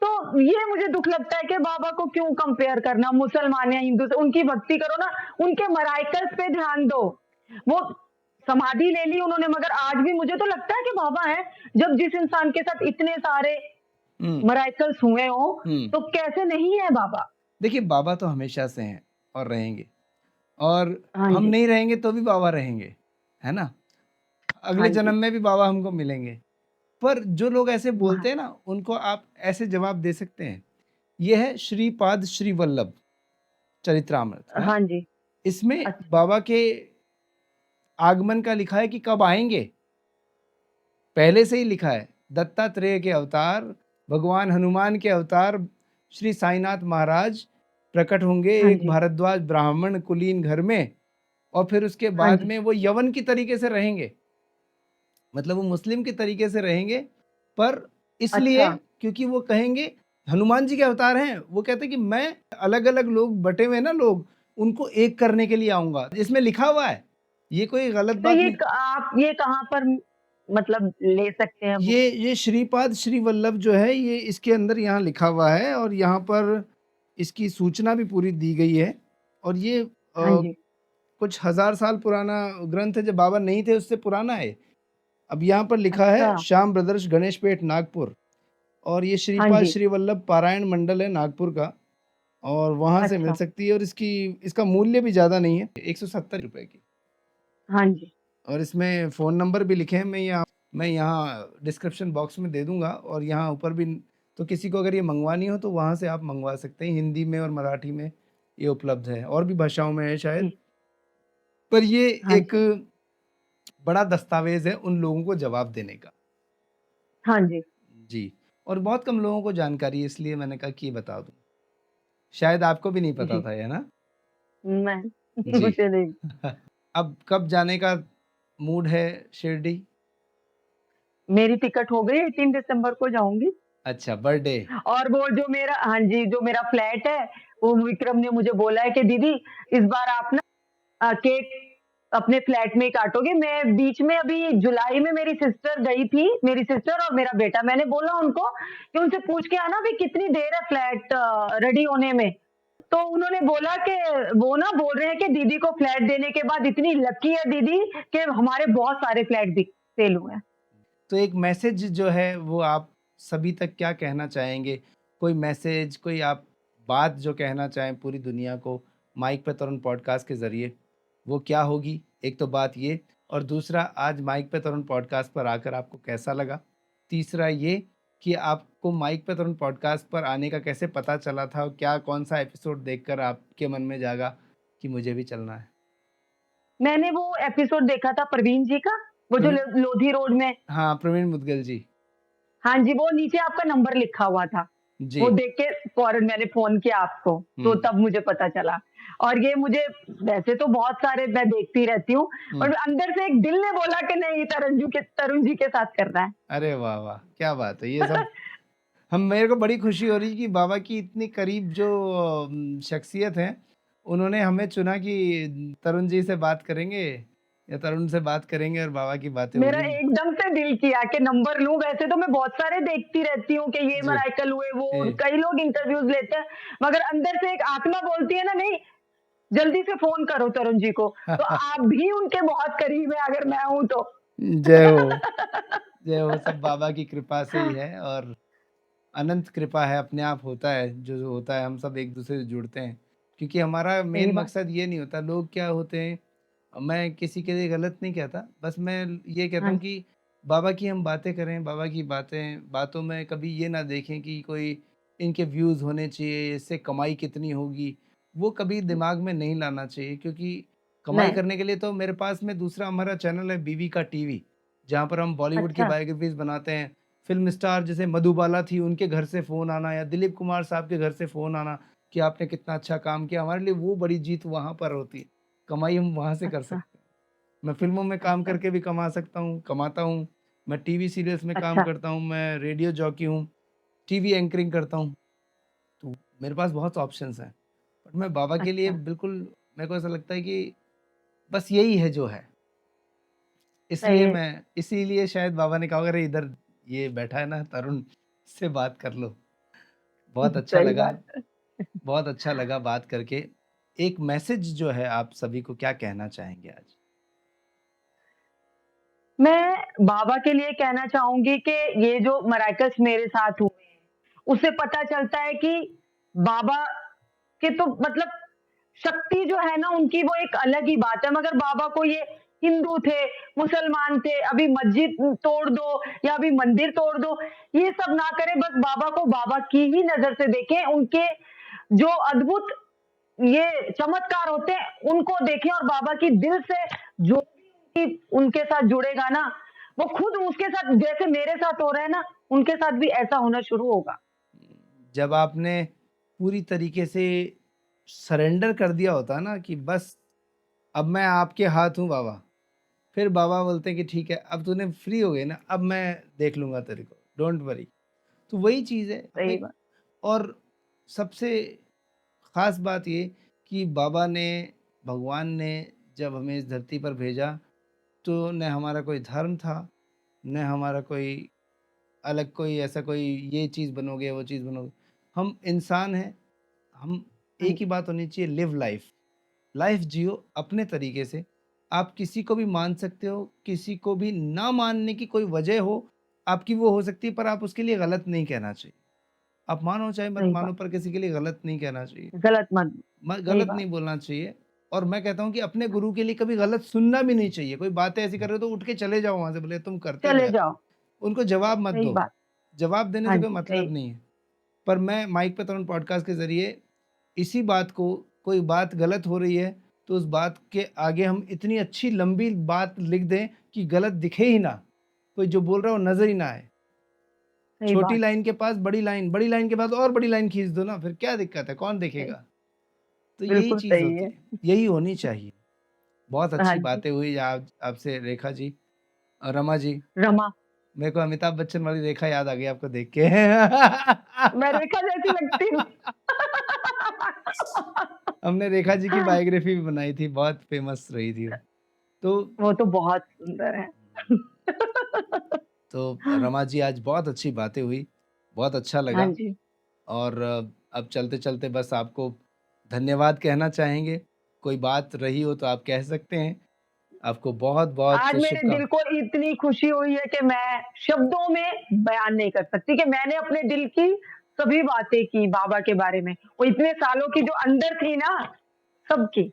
B: तो ये मुझे दुख लगता है कि बाबा को क्यों कंपेयर करना मुसलमान या हिंदू से, उनकी भक्ति करो ना, उनके मराइकल्स पे ध्यान दो। वो समाधि ले ली उन्होंने, मगर आज भी मुझे तो लगता है कि बाबा है। जब जिस इंसान के साथ इतने सारे
C: हुँ,
B: मराइकल्स हुए हो,
C: हुँ।
B: तो कैसे नहीं है बाबा।
C: देखिए, बाबा तो हमेशा से हैं और रहेंगे, और
B: हाँ
C: हम
B: जी,
C: नहीं रहेंगे तो भी बाबा रहेंगे, है ना?
B: हाँ
C: अगले जन्म
B: जी,
C: में भी बाबा हमको मिलेंगे। पर जो लोग ऐसे
B: हाँ,
C: बोलते हैं ना, उनको आप ऐसे जवाब दे सकते हैं। ये है श्रीपाद श्री वल्लभ चरित्रामृत, हाँ?
B: हाँ जी,
C: इसमें
B: अच्छा,
C: बाबा के आगमन का लिखा है कि कब आएँगे, पहले से ही लिखा है। दत्तात्रेय के अवतार, भगवान हनुमान के अवतार, श्री साईनाथ महाराज प्रकट होंगे
B: हाँ
C: एक
B: जी,
C: भारद्वाज ब्राह्मण कुलीन घर में, और फिर उसके
B: हाँ
C: बाद
B: जी,
C: में वो यवन की तरीके से रहेंगे। मतलब वो मुस्लिम के तरीके से रहेंगे, पर इसलिए
B: अच्छा।
C: क्योंकि वो कहेंगे हनुमान जी के अवतार हैं। वो कहते हैं कि मैं अलग-अलग लोग बटे हुए हैं ना लोग, उनको एक करने के लिए आऊँगा। इसमें लिखा हुआ है, ये कोई गलत
B: तो
C: बात नहीं।
B: आप ये कहाँ पर मतलब ले सकते हैं बुक?
C: ये श्रीपाद श्री वल्लभ जो है, ये इसके अंदर यहाँ लिखा हुआ है, और यहाँ पर इसकी सूचना भी पूरी दी गई है। और ये
B: हाँ जी,
C: कुछ हज़ार साल पुराना ग्रंथ है, जब बाबा नहीं थे उससे पुराना है। अब यहाँ पर लिखा
B: अच्छा,
C: है श्याम ब्रदर्स गणेशपेट नागपुर, और ये
B: हाँ
C: श्रीपाद
B: जी,
C: श्री वल्लभ पारायण मंडल है नागपुर का, और वहाँ से मिल
B: अच्छा,
C: सकती है। और इसका मूल्य भी ज़्यादा नहीं है, 170 रुपए की।
B: हाँ जी,
C: और इसमें फ़ोन नंबर भी लिखे हैं, मैं यहाँ डिस्क्रिप्शन बॉक्स में दे दूँगा, और यहाँ ऊपर भी। तो किसी को अगर ये मँगवानी हो तो वहाँ से आप मँगवा सकते हैं, हिंदी में और मराठी में ये उपलब्ध है, और भी भाषाओं में है शायद।
B: जी,
C: पर ये
B: हाँ
C: एक
B: जी,
C: बड़ा दस्तावेज़ है उन लोगों को जवाब देने का।
B: हाँ जी,
C: जी, और बहुत कम लोगों को जानकारी है, इसलिए मैंने कहा कि ये बता दूँ। शायद आपको भी नहीं पता
B: जी,
C: था ये, है ना?
B: मैं
C: जी।
B: मुझे नहीं।
C: अब कब जाने का मूड है शिरडी?
B: मेरी टिकट हो गई, 18 दिसंबर को जाऊँगी।
C: अच्छा, बर्थडे।
B: और वो जो मेरा, हाँ जी, जो मेरा फ्लैट है, वो विक्रम ने मुझे बोला है कि दीदी इस बार आप ना केक अपने फ्लैट में ही काटोगे। मैं बीच में अभी जुलाई में मेरी सिस्टर गई थी, मेरी सिस्टर और मेरा बेटा। मैंने बोला उनको कि उनसे पूछ के आना भी कितनी देर है फ्लैट रेडी होने में। तो उन्होंने बोला कि वो ना बोल रहे हैं कि दीदी को फ्लैट देने के बाद इतनी लकी है दीदी कि हमारे बहुत सारे फ्लैट बिक सेल हुए हैं।
C: तो एक मैसेज जो है वो आप सभी तक क्या कहना चाहेंगे? कोई मैसेज, कोई आप बात जो कहना चाहें पूरी दुनिया को माइक पे तरुण पॉडकास्ट के ज़रिए, वो क्या होगी? एक तो बात ये, और दूसरा आज माइक पे तरुण पॉडकास्ट पर आकर आपको कैसा लगा? तीसरा ये कि आपको माइक पे तरुण पॉडकास्ट पर आने का कैसे पता चला था? और क्या कौन-सा एपिसोड देखकर आपके मन में जागा कि मुझे भी चलना है?
B: मैंने वो एपिसोड देखा था प्रवीण जी का, वो जो
C: प्रवीण,
B: लोधी रोड में।
C: हाँ, प्रवीण मुदगल जी।
B: हाँ जी, वो नीचे आपका नंबर लिखा हुआ था।
C: जी।
B: वो देख के फौरन मैंने फ़ोन किया आपको, तो
C: हुँ,
B: तब मुझे पता चला। और ये मुझे, वैसे तो बहुत सारे मैं देखती रहती हूँ,
C: हुँ।
B: पर अंदर से एक दिल ने बोला कि नहीं, तरुण जी के साथ करना है।
C: अरे वाह, वाह! क्या बात है! ये सब हम मेरे को बड़ी खुशी हो रही है कि बाबा की इतनी करीब जो शख्सियत हैं, उन्होंने हमें चुना कि तरुण जी से बात करेंगे, या तरुण से बात करेंगे और बाबा की बातें
B: मेरा
C: होगी।
B: एकदम से दिल किया कि नंबर लूँ। वैसे तो मैं बहुत सारे देखती रहती हूँ कि ये
C: जी,
B: मराइकल हुए, वो
C: जी।
B: कई लोग इंटरव्यूज़ लेते हैं, मगर अंदर से एक आत्मा बोलती है ना, नहीं, जल्दी से फ़ोन करो तरुण जी को। तो आप भी उनके बहुत करीब हैं अगर मैं हूँ तो।
C: जय हो, जय हो, सब बाबा की कृपा से ही है, और अनंत कृपा है, अपने आप होता है, जो होता है हम सब एक-दूसरे से जुड़ते हैं। क्योंकि हमारा
B: सही
C: मेन
B: बात।
C: मकसद ये नहीं होता, लोग क्या होते हैं, मैं किसी के लिए गलत नहीं कहता, बस मैं ये कहता
B: हाँ
C: हूँ
B: जी,
C: कि बाबा की हम बातें करें, बाबा की बातों में कभी ये ना देखें कि कोई इनके व्यूज़ होने चाहिए, इससे कमाई कितनी होगी, वो कभी दिमाग में नहीं लाना चाहिए। क्योंकि कमाई
B: नहीं,
C: करने के लिए तो मेरे पास में दूसरा हमारा चैनल है बीवी का टीवी, जहाँ पर हम बॉलीवुड की
B: अच्छा,
C: बायोग्राफीज़ बनाते हैं। फ़िल्म स्टार जैसे मधुबाला थी, उनके घर से फ़ोन आना, या दिलीप कुमार साहब के घर से फ़ोन आना कि आपने कितना अच्छा काम किया, हमारे लिए वो बड़ी जीत वहाँ पर होती है। कमाई हम वहाँ से कर
B: अच्छा,
C: सकते हैं। मैं फ़िल्मों में काम
B: अच्छा,
C: करके भी कमा सकता हूँ, कमाता हूँ। मैं टीवी सीरियल्स में काम
B: अच्छा
C: करता हूँ, मैं रेडियो जॉकी हूँ, टीवी एंकरिंग करता हूँ, तो मेरे पास बहुत ऑप्शंस हैं। बट मैं बाबा के लिए
B: अच्छा
C: बिल्कुल, मेरे को ऐसा लगता है कि बस यही है जो है।
B: सही
C: इसलिए
B: है,
C: मैं इसीलिए शायद बाबा ने कहा होगा, अरे इधर ये बैठा है ना तरुण, इससे बात कर लो। बहुत अच्छा
B: सही
C: लगा,
B: बात है।
C: बहुत अच्छा लगा बात करके। एक मैसेज जो है आप सभी को क्या कहना चाहेंगे आज?
B: मैं बाबा के लिए कहना चाहूंगी कि ये जो मराकस मेरे साथ हुए हैं, उससे पता चलता है कि बाबा के तो मतलब शक्ति जो है ना उनकी वो एक अलग ही बात है। मगर बाबा को ये हिंदू थे, मुसलमान थे, अभी मस्जिद तोड़ दो या अभी मंदिर तोड़ दो, ये सब ना करें। बस बाबा को बाबा की ही नजर से देखें, उनके जो अद्भुत ये चमत्कार होते हैं उनको देखें, और बाबा की दिल से जो भी उनके साथ जुड़ेगा ना, वो खुद उसके साथ जैसे मेरे साथ हो रहा है ना, उनके साथ भी ऐसा होना शुरू होगा।
C: जब आपने पूरी तरीके से सरेंडर कर दिया होता है ना कि बस अब मैं आपके हाथ हूँ बाबा, फिर बाबा बोलते हैं कि ठीक है, अब तूने फ्री हो गई ना, अब मैं देख लूंगा तेरे को, डोंट वरी। तो वही चीज़ है
B: सही
C: हमें।
B: बात।
C: और सबसे खास बात ये कि बाबा ने, भगवान ने जब हमें इस धरती पर भेजा, तो न हमारा कोई धर्म था, न हमारा कोई अलग कोई ऐसा कोई ये चीज़ बनोगे, वो चीज़ बनोगे। हम इंसान हैं, हम
B: हाँ
C: एक ही
B: जी,
C: बात होनी चाहिए, लिव लाइफ। लाइफ जियो अपने तरीके से। आप किसी को भी मान सकते हो, किसी को भी ना मानने की कोई वजह हो, आपकी वो हो सकती है, पर आप उसके लिए गलत नहीं कहना चाहिए। आप मानो चाहे मत
B: सही
C: मानो,
B: बात।
C: पर किसी के लिए गलत नहीं कहना चाहिए।
B: गलत मत। सही
C: गलत
B: बात।
C: नहीं बोलना चाहिए। और मैं कहता हूँ कि अपने गुरु के लिए कभी गलत सुनना भी नहीं चाहिए। कोई बातें ऐसी कर रहे हो तो उठ के चले जाओ वहाँ से, बोले तुम करते
B: चले
C: रहे।
B: जाओ।
C: उनको जवाब मत
B: सही
C: दो।
B: बात।
C: जवाब देने
B: हाँ
C: से कोई
B: जी, सही।
C: मतलब नहीं है। पर मैं माइक पे तरुण पॉडकास्ट के ज़रिए इसी बात को, कोई बात गलत हो रही है, तो उस बात के आगे हम इतनी अच्छी लंबी बात लिख दें कि गलत दिखे ही ना। कोई जो बोल रहा है वो नज़र ही ना आए।
B: सही
C: छोटी
B: बात।
C: लाइन के पास बड़ी लाइन के बाद और बड़ी लाइन खींच दो ना, फिर क्या दिक्कत है? कौन
B: सही।
C: देखेगा? तो यही
B: बिल्कुल
C: चीज़
B: सही
C: होती
B: है।
C: है, यही होनी चाहिए। बहुत
B: हाँ
C: अच्छी
B: जी।
C: बातें हुई आप आपसे रेखा जी और रमा जी।
B: रमा।
C: मेरे को अमिताभ बच्चन वाली रेखा याद आ गई आपको देख के।
B: मैं रेखा जैसी लगती हूँ।
C: हमने रेखा जी की बायोग्राफी भी बनाई थी, बहुत फेमस रही थी वो। तो
B: वो तो बहुत सुंदर है।
C: तो रमा जी, आज बहुत अच्छी बातें हुई, बहुत अच्छा
B: हाँ
C: लगा।
B: जी।
C: और अब चलते-चलते बस आपको धन्यवाद कहना चाहेंगे। कोई बात रही हो तो आप कह सकते हैं। आपको बहुत-बहुत
B: आज मेरे
C: शुभका
B: दिल को इतनी खुशी हुई है कि मैं शब्दों में बयान नहीं कर सकती कि मैंने अपने दिल की सभी बातें की बाबा के बारे में। वो इतने सालों की जो अंदर थी ना, सबकी।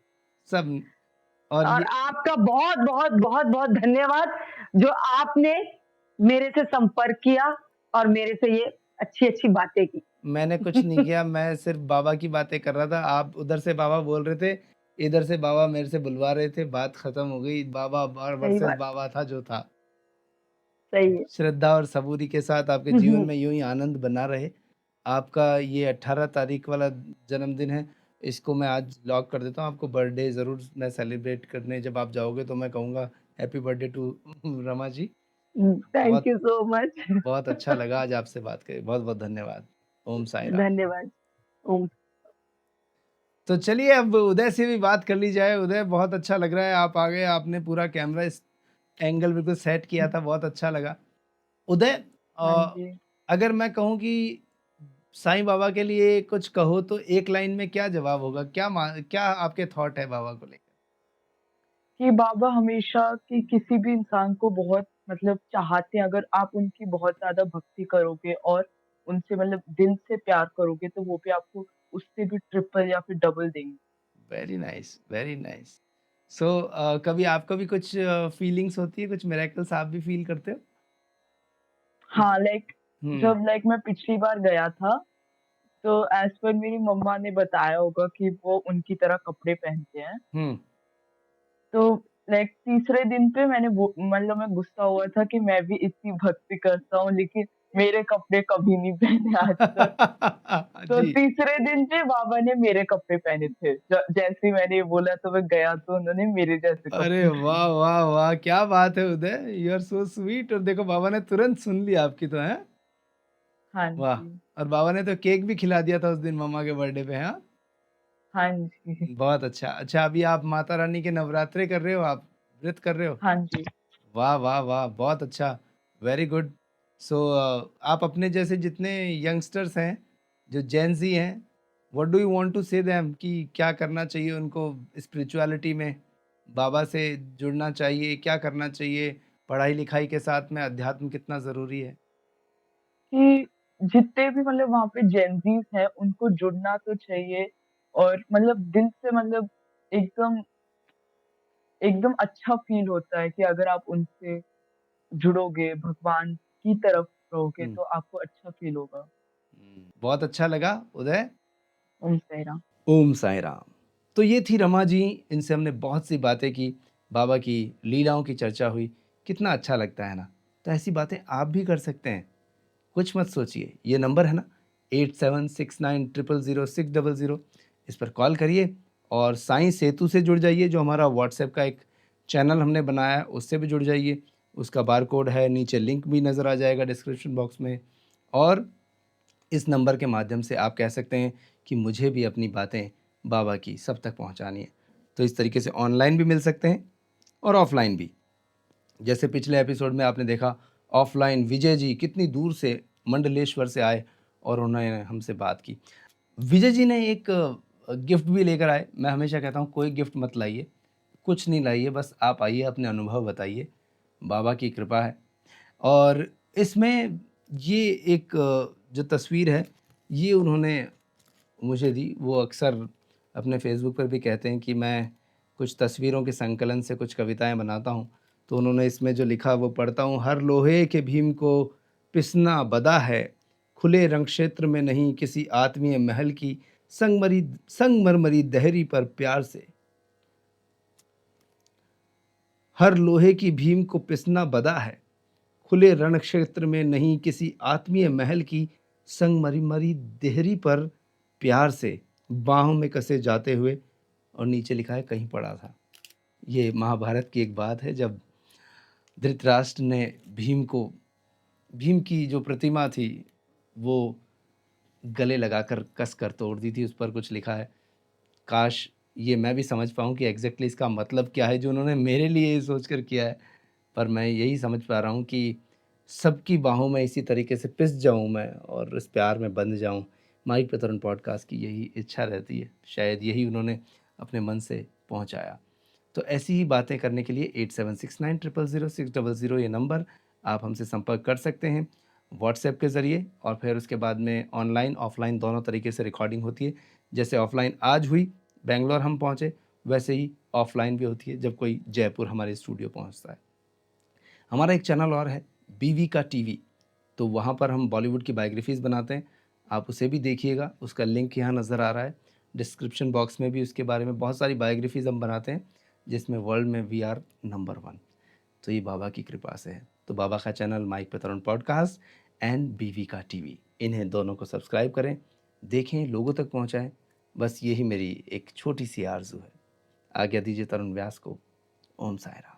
C: सब। और
B: और
C: ये
B: आपका बहुत, बहुत, बहुत, बहुत धन्यवाद जो आपने मेरे से संपर्क किया और मेरे से ये अच्छी-अच्छी बातें की।
C: मैंने कुछ नहीं किया, मैं सिर्फ़ बाबा की बातें कर रहा था। आप उधर से बाबा बोल रहे थे, इधर से बाबा मेरे से बुलवा रहे थे, बात खत्म हो गई। बाबा
B: सही
C: वर्सेस
B: बात।
C: बाबा था जो था।
B: सही है।
C: श्रद्धा और सबूरी के साथ आपके जीवन में यूँ ही आनंद बना रहे। आपका ये 18 तारीख वाला जन्मदिन है, इसको मैं आज लॉक कर देता हूँ। आपको बर्थडे ज़रूर मैं सेलिब्रेट करने जब आप जाओगे तो मैं कहूँगा happy birthday to Rama ji.
B: Thank
C: बहुत
B: यू सो मच।
C: बहुत अच्छा लगा आज आपसे बात करके। बहुत-बहुत धन्यवाद। ओम साई राम।
B: धन्यवाद। ओम।
C: तो चलिए अब उदय से भी बात कर ली जाए। उदय, बहुत अच्छा लग रहा है आप आ गए, आपने पूरा कैमरा इस एंगल बिल्कुल सेट किया था, बहुत अच्छा लगा। उदय,
B: हाँ
C: अ,
B: जी।
C: अगर मैं कहूँ कि साईं बाबा के लिए कुछ कहो तो एक लाइन में क्या जवाब होगा? क्या आपके थॉट है बाबा को लेकर?
D: कि बाबा हमेशा कि किसी भी इंसान को बहुत मतलब चाहते हैं, अगर आप उनकी बहुत ज़्यादा भक्ति करोगे और उनसे मतलब दिल से प्यार करोगे, तो वो भी आपको उससे भी ट्रिपल या फिर डबल देंगे।
C: Very nice, very nice. So कभी आपको भी कुछ फीलिंग्स होती है, कुछ मिरेकल्स आप भी फ़ील करते हो? कुछ
D: हाँ, लाइक
C: हुँ,
D: जब लाइक मैं पिछली बार गया था, तो एज़ पर मेरी मम्मा ने बताया होगा कि वो उनकी तरह कपड़े पहनते हैं।
C: हुँ,
D: तो लाइक तीसरे दिन पे मैंने वो मतलब मैं गुस्सा हुआ था कि मैं भी इतनी भक्ति करता हूँ, लेकिन मेरे कपड़े कभी नहीं पहने आज तक। तो
C: जी।
D: तीसरे दिन से बाबा ने मेरे कपड़े पहने थे। जैसे ही मैंने ये बोला तो मैं गया तो उन्होंने मेरे जैसे
C: अरे
D: कपड़े
C: वाह
D: पहने।
C: वाह वाह, क्या बात है उदय, यू आर सो स्वीट। और देखो बाबा ने तुरंत सुन लिया आपकी तो है।
D: हाँ
C: वाह।
D: जी।
C: और बाबा ने तो केक भी खिला दिया था उस दिन मम्मा के बर्थडे पे। हाँ,
D: हाँ जी।
C: बहुत अच्छा। अच्छा, अभी आप माता रानी के नवरात्रे कर रहे हो, आप व्रत कर रहे हो?
D: हाँ जी।
C: वाह वाह वाह, बहुत अच्छा, वेरी गुड। सो आप अपने जैसे जितने यंगस्टर्स हैं, जो जेन ज़ी हैं, what do you want to say them कि क्या करना चाहिए उनको स्पिरिचुअलिटी में? बाबा से जुड़ना चाहिए, क्या करना चाहिए? पढ़ाई लिखाई के साथ में अध्यात्म कितना ज़रूरी है?
D: कि जितने भी मतलब वहाँ पे जेनज़ीज़ हैं, उनको जुड़ना तो चाहिए और मतलब दिल से मतलब एकदम एकदम अच्छा फ़ील होता है कि अगर आप उनसे जुड़ोगे, भगवान की तरफ रहोगे
C: हुँ,
D: तो आपको अच्छा फ़ील होगा।
C: बहुत अच्छा लगा उदय।
D: ओम साई राम।
C: ओम साईं राम। तो ये थी रमा जी, इनसे हमने बहुत सी बातें की, बाबा की लीलाओं की चर्चा हुई। कितना अच्छा लगता है ना? तो ऐसी बातें आप भी कर सकते हैं। कुछ मत सोचिए, ये नंबर है ना 8769000600, इस पर कॉल करिए और साईं सेतु से जुड़ जाइए, जो हमारा व्हाट्सएप का एक चैनल हमने बनाया है, उससे भी जुड़ जाइए। उसका बारकोड है, नीचे लिंक भी नज़र आ जाएगा डिस्क्रिप्शन बॉक्स में। और इस नंबर के माध्यम से आप कह सकते हैं कि मुझे भी अपनी बातें बाबा की सब तक पहुंचानी है। तो इस तरीके से ऑनलाइन भी मिल सकते हैं और ऑफलाइन भी। जैसे पिछले एपिसोड में आपने देखा, ऑफलाइन विजय जी कितनी दूर से मंडलेश्वर से आए और उन्होंने हमसे बात की। विजय जी ने एक गिफ्ट भी लेकर आए। मैं हमेशा कहता हूँ कोई गिफ्ट मत लाइए, कुछ नहीं लाइए, बस आप आइए, अपने अनुभव बताइए, बाबा की कृपा है। और इसमें ये एक जो तस्वीर है, ये उन्होंने मुझे दी। वो अक्सर अपने फ़ेसबुक पर भी कहते हैं कि मैं कुछ तस्वीरों के संकलन से कुछ कविताएँ बनाता हूँ। तो उन्होंने इसमें जो लिखा वो पढ़ता हूँ। हर लोहे के भीम को पिसना बदा है, खुले रण क्षेत्र में नहीं किसी आत्मीय महल की, संगमरमरी दहरी पर प्यार से। हर लोहे की भीम को पिसना बदा है, खुले रण क्षेत्र में नहीं किसी आत्मीय महल की, संगमरमरी देहरी पर प्यार से बाहों में कसे जाते हुए। और नीचे लिखा है कहीं पड़ा था। ये महाभारत की एक बात है, जब धृतराष्ट्र ने भीम की जो प्रतिमा थी वो गले लगाकर कस कर तोड़ दी थी। उस पर कुछ लिखा है। काश ये मैं भी समझ पाऊँ कि एग्जैक्टली इसका मतलब क्या है, जो उन्होंने मेरे लिए ये सोच कर किया है। पर मैं यही समझ पा रहा हूँ कि सबकी बाहों में इसी तरीके से पिस जाऊँ मैं और इस प्यार में बंध जाऊँ। माइक पे तरुण पॉडकास्ट की यही इच्छा रहती है, शायद यही उन्होंने अपने मन से पहुँचाया। तो ऐसी ही बातें करने के लिए 8769000600 ये नंबर, आप हमसे संपर्क कर सकते हैं व्हाट्सएप के ज़रिए। और फिर उसके बाद में ऑनलाइन ऑफलाइन दोनों तरीके से रिकॉर्डिंग होती है। जैसे ऑफलाइन आज हुई, बेंगलोर हम पहुँचे, वैसे ही ऑफलाइन भी होती है जब कोई जयपुर हमारे स्टूडियो पहुँचता है। हमारा एक चैनल और है, बीवी का टीवी। तो वहाँ पर हम बॉलीवुड की बायोग्राफीज़ बनाते हैं, आप उसे भी देखिएगा। उसका लिंक यहाँ नज़र आ रहा है डिस्क्रिप्शन बॉक्स में भी। उसके बारे में बहुत सारी बायोग्राफीज़ हम बनाते हैं, जिसमें वर्ल्ड में वी आर नंबर 1। तो ये बाबा की कृपा से है। तो बाबा का चैनल माइक पे तरुण पॉडकास्ट एंड बीवी का टीवी, इन्हें दोनों को सब्सक्राइब करें, देखें, लोगों तक पहुँचाएँ। बस यही मेरी एक छोटी सी आरज़ू है। आज्ञा दीजिए तरुण व्यास को। ओम साई राम।